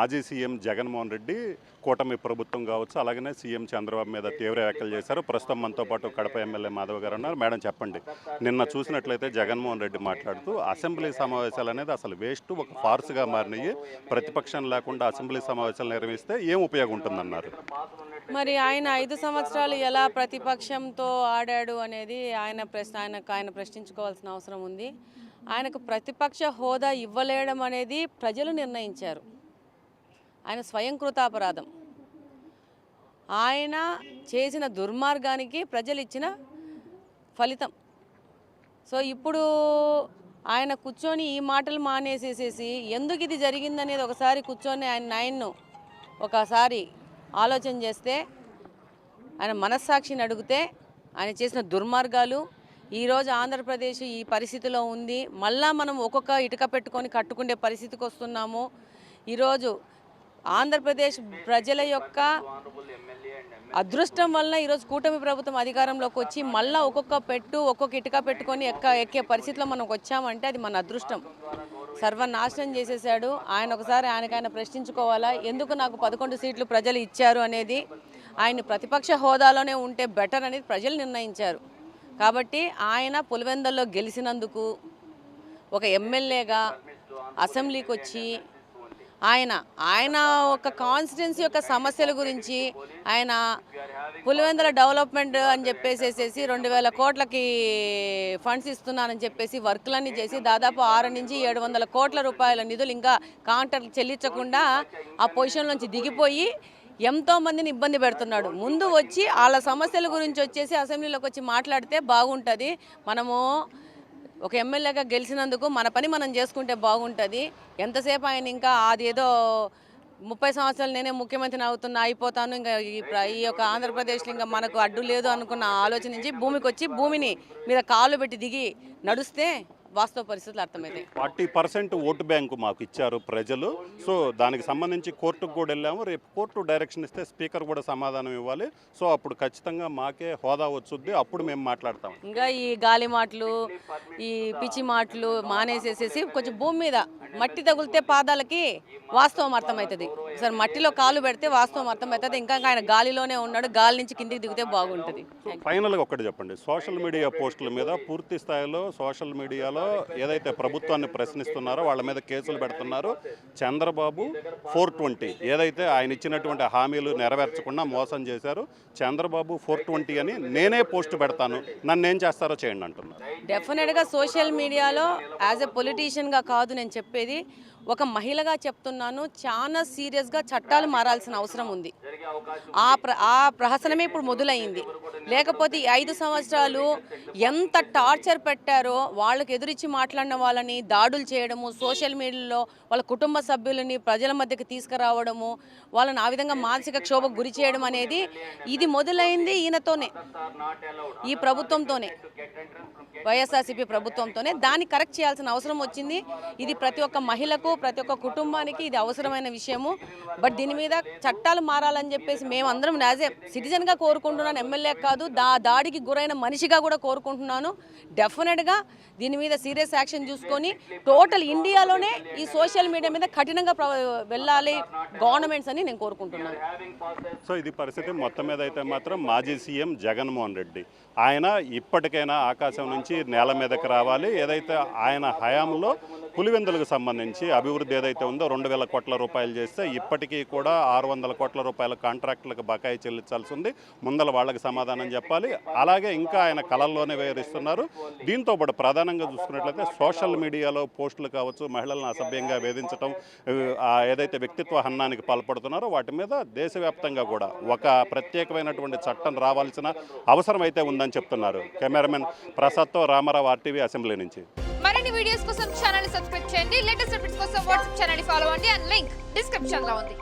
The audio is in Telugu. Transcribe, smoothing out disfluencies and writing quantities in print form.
మాజీ సీఎం జగన్మోహన్ రెడ్డి కూటమి ప్రభుత్వం కావచ్చు, అలాగనే సీఎం చంద్రబాబు మీద తీవ్ర వ్యాఖ్యలు చేశారు. ప్రస్తుతం మనతో పాటు కడప ఎమ్మెల్యే మాధవ్ గారు ఉన్నారు. మేడం చెప్పండి, నిన్న చూసినట్లయితే జగన్మోహన్ రెడ్డి మాట్లాడుతూ అసెంబ్లీ సమావేశాలు అనేది అసలు వేస్ట్, ఒక ఫార్స్గా మారినాయి, ప్రతిపక్షం లేకుండా అసెంబ్లీ సమావేశాలు నిర్వహిస్తే ఏం ఉపయోగం ఉంటుందన్నారు. మరి ఆయన 5 సంవత్సరాలు ఎలా ప్రతిపక్షంతో ఆడాడు అనేది ఆయన ప్రశ్నించుకోవాల్సిన అవసరం ఉంది. ఆయనకు ప్రతిపక్ష హోదా ఇవ్వలేడం అనేది ప్రజలు నిర్ణయించారు. ఆయన స్వయంకృతాపరాధం. ఆయన చేసిన దుర్మార్గానికి ప్రజలు ఇచ్చిన ఫలితం. సో ఇప్పుడు ఆయన కూర్చొని ఈ మాటలు మానేసేసేసి ఎందుకు ఇది జరిగిందనేది ఒకసారి కూర్చొని ఆయన్ను ఒకసారి ఆలోచన చేస్తే, ఆయన మనస్సాక్షిని అడిగితే, ఆయన చేసిన దుర్మార్గాలు ఈరోజు ఆంధ్రప్రదేశ్ ఈ పరిస్థితిలో ఉంది. మళ్ళా మనం ఒక్కొక్క ఇటుక పెట్టుకొని కట్టుకునే పరిస్థితికి వస్తున్నాము. ఈరోజు ఆంధ్రప్రదేశ్ ప్రజల యొక్క అదృష్టం వలన ఈరోజు కూటమి ప్రభుత్వం అధికారంలోకి వచ్చి మళ్ళీ ఒక్కొక్క ఇటుక పెట్టుకొని ఎక్కే పరిస్థితిలో మనం వచ్చామంటే అది మన అదృష్టం. సర్వనాశనం చేసేసాడు. ఆయనకైనా ప్రశ్నించుకోవాలా, ఎందుకు నాకు 11 సీట్లు ప్రజలు ఇచ్చారు అనేది. ఆయన ప్రతిపక్ష హోదాలోనే ఉంటే బెటర్ అనేది ప్రజలు నిర్ణయించారు. కాబట్టి ఆయన పులివెందుల్లో గెలిచినందుకు ఒక ఎమ్మెల్యేగా అసెంబ్లీకి వచ్చి ఆయన ఒక కాన్స్టిట్యున్సీ యొక్క సమస్యల గురించి ఆయన పులివెందుల డెవలప్మెంట్ అని చెప్పేసేసి 2000 కోట్లకి ఫండ్స్ ఇస్తున్నానని చెప్పేసి వర్క్లన్నీ చేసి దాదాపు 600 నుంచి 700 కోట్ల రూపాయల నిధులు ఇంకా కాంట్రాక్ట్ చెల్లించకుండా ఆ పొజిషన్ నుంచి దిగిపోయి ఎంతో మందిని ఇబ్బంది పెడుతున్నాడు. ముందు వచ్చి వాళ్ళ సమస్యల గురించి వచ్చేసి అసెంబ్లీలోకి వచ్చి మాట్లాడితే బాగుంటుంది. మనము ఒక ఎమ్మెల్యేగా గెలిచినందుకు మన పని మనం చేసుకుంటే బాగుంటుంది. ఎంతసేపు ఆయన ఇంకా అదేదో 30 సంవత్సరాలు నేనే ముఖ్యమంత్రిని అయిపోతాను, ఇంకా ఈ యొక్క ఆంధ్రప్రదేశ్లో ఇంకా మనకు అడ్డు లేదు అనుకున్న ఆలోచన నుంచి భూమికి వచ్చి భూమిని మీద కాళ్ళు పెట్టి దిగి నడుస్తే వాస్తవ పరిస్థితులు అర్థమవుతాయి. 40% ఓటు బ్యాంకు మాకు ఇచ్చారు ప్రజలు. సో దానికి సంబంధించి కోర్టుకు కూడా వెళ్ళాము. రేపు కోర్టు డైరెక్షన్ ఇస్తే స్పీకర్ కూడా సమాధానం ఇవ్వాలి. సో అప్పుడు ఖచ్చితంగా మాకే హోదా వచ్చుద్ది, అప్పుడు మేము మాట్లాడతాం. ఇంకా ఈ గాలి మాటలు, ఈ పిచ్చి మాటలు మానేసేసేసి కొంచెం భూమి మీద మట్టి తగిలితే పాదాలకి వాస్తవం అర్థమవుతుంది. సరే మట్టిలో కాలు పెడితే వాస్తవం అర్థమవుతుంది. ఇంకా ఆయన గాలిలోనే ఉన్నాడు, గాలి నుంచి కిందికి దిగితే బాగుంటుంది. ఫైనల్గా ఒకటి చెప్పండి, సోషల్ మీడియా పోస్టుల మీద పూర్తి స్థాయిలో సోషల్ మీడియాలో ఏదైతే ప్రభుత్వాన్ని ప్రశ్నిస్తున్నారో వాళ్ళ మీద కేసులు పెడుతున్నారు. చంద్రబాబు 420 ఏదైతే ఆయన ఇచ్చినటువంటి హామీలు నెరవేర్చకుండా మోసం చేశారు. చంద్రబాబు 420 అని నేనే పోస్ట్ పెడతాను, నన్ను ఏం చేస్తారో చేయండి అంటున్నారు. డెఫినెట్గా సోషల్ మీడియాలో యాజ్ ఎ పొలిటీషియన్గా కాదు నేను చెప్పేది, ఒక మహిళగా చెప్తున్నాను, చాలా సీరియస్గా చట్టాలు మారాల్సిన అవసరం ఉంది. ఆ ప్రహసనమే ఇప్పుడు మొదలైంది. లేకపోతే ఈ 5 సంవత్సరాలు ఎంత టార్చర్ పెట్టారో, వాళ్ళకి ఎదురిచ్చి మాట్లాడిన వాళ్ళని దాడులు చేయడము, సోషల్ మీడియాలో వాళ్ళ కుటుంబ సభ్యులని ప్రజల మధ్యకి తీసుకురావడము, వాళ్ళని ఆ విధంగా మానసిక క్షోభకు గురి చేయడం అనేది ఇది మొదలైంది ఈయనతోనే, ఈ ప్రభుత్వంతోనే, వైఎస్ఆర్సీపీ ప్రభుత్వంతోనే. దాన్ని కరెక్ట్ చేయాల్సిన అవసరం వచ్చింది. ఇది ప్రతి ఒక్క మహిళకు, ప్రతి ఒక్క కుటుంబానికి ఇది అవసరమైన విషయము. బట్ దీని మీద చట్టాలు మారాలని చెప్పేసి మేమందరం యాజ్ ఏ సిటిజన్గా కోరుకుంటున్నాను, ఎమ్మెల్యే కాదు, దాడికి గురైన మనిషిగా కూడా కోరుకుంటున్నాను. డెఫినెట్గా దీని మీద సీరియస్ యాక్షన్ చూసుకొని టోటల్ ఇండియాలోనే ఈ సోషల్ మీడియా మీద కఠినంగా వెళ్ళాలి గవర్నమెంట్స్ అని నేను కోరుకుంటున్నాను. సో ఇది పరిస్థితి. మొత్తం మీద అయితే మాత్రం మాజీ సీఎం జగన్మోహన్ రెడ్డి ఆయన ఇప్పటికైనా ఆకాశం నుంచి నేల మీదకి రావాలి. ఏదైతే ఆయన హయాంలో పులివెందులకు సంబంధించి అభివృద్ధి ఏదైతే ఉందో 2000 కోట్ల రూపాయలు చేస్తే ఇప్పటికీ కూడా 600 కోట్ల రూపాయల కాంట్రాక్టులకు బకాయి చెల్లించాల్సి ఉంది. ముందల వాళ్ళకి సమాధానం చెప్పాలి. అలాగే ఇంకా ఆయన కళల్లోనే వివరిస్తున్నారు. దీంతో పాటు ప్రధానంగా చూసుకున్నట్లయితే సోషల్ మీడియాలో పోస్టులు కావచ్చు, మహిళలను అసభ్యంగా వేధించడం, ఏదైతే వ్యక్తిత్వ హననానికి పాల్పడుతున్నారో వాటి మీద దేశవ్యాప్తంగా కూడా ఒక ప్రత్యేకమైనటువంటి చట్టం రావాల్సిన అవసరం అయితే ఉందని చెప్తున్నారు. కెమెరామెన్ ప్రసాద్తో రామారావు, RTV అసెంబ్లీ నుంచి. మరిన్ని వీడియోస్ కోసం ఛానల్ సబ్స్క్రైబ్ చేయండి. లేటెస్ట్ అప్డేట్స్ కోసం వాట్సాప్ ఛానల్ ఫాలో అవ్వండి. అండ్ లింక్ డిస్క్రిప్షన్ లో ఉంది.